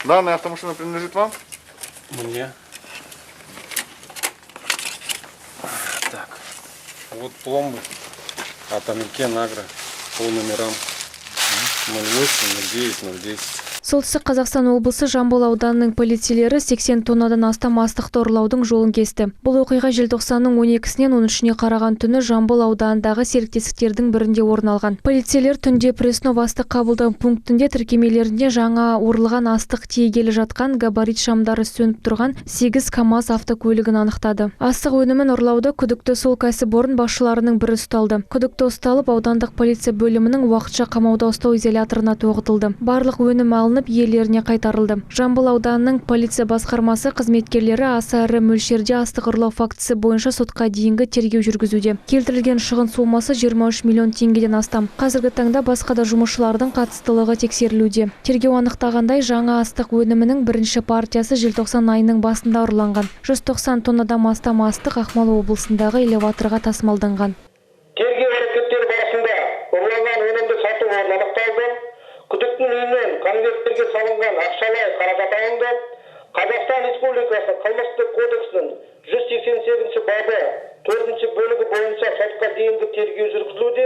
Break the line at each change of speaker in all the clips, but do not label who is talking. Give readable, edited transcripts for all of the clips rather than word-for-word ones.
Данная автомашина принадлежит вам?
Мне. Так. Вот пломбы от Америкен Агро по номерам 08, 09, 010.
Солтүстік Қазақстан облысы Жамбыл ауданының полицейлері 80 тоннадан астам астықты ұрлаудың жолын кесті. Бұл оқиға желтоқсанның 12-сінен 13-не қараған түні Жамбыл ауданындағы серіктестіктердің бірінде орын алған. Полицейлер түнде Преснов астық қабылдау пунктінде тіркемелерінде жаңа орылған астық тиегелі жатқан, габарит шамдары сөніп тұрған 8 КАМАЗ автокөлігін анықтады. Астық өнімін ұрлауда күдікті сол кәсіпорын басшыларының бірі ұсталды. Күдікті ұсталып, аудандық полиция бөлімінің уақытша қамауда ұстау изоляторына тоғытылды. Барлық өнім алынып иелеріне қайтарылды. Жамбыл ауданының полиция басқармасы қызметкерлері аса ірі мөлшерде астық ұрлау фактісі бойынша сотқа дейінгі тергеу жүргізуде. Келтірілген шығын сомасы 23 миллион теңгеден астам. Қазіргі таңда басқа да жұмысшылардың қатыстылығы тексерілуде. Тергеу анықтағандай, жаңа астық өнімінің бірінші партиясы желтоқсан айының басында ұрланған. 190 тоннадан астам астық Ақмола облысындағы элеваторға тасымалданған.
Тергеу әрекеттері барысында ұрланған өнімді сату анықталды. Күдіктінің үйінен конверттерге салынған ақшалай қаражат алынды. Қазақстан Республикасы Қылмыстық кодексінің 188 бабы 4 бөлігі бойынша сотқа дейінгі тергеу жүргізілуде.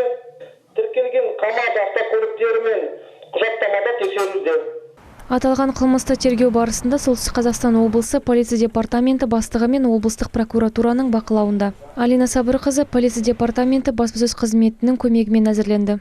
Тіркелген КАМАЗ автокөліктері мен құжаттамада тексерілуде.
Аталған қылмысты тергеу барысында Солтүстік Қазақстан облысы полиция департаменті бастығы мен облыстық прокуратураның бақылауында. Алина Сабырқызы полиция департаменті баспасөз қызметінің көмегімен әзірленді.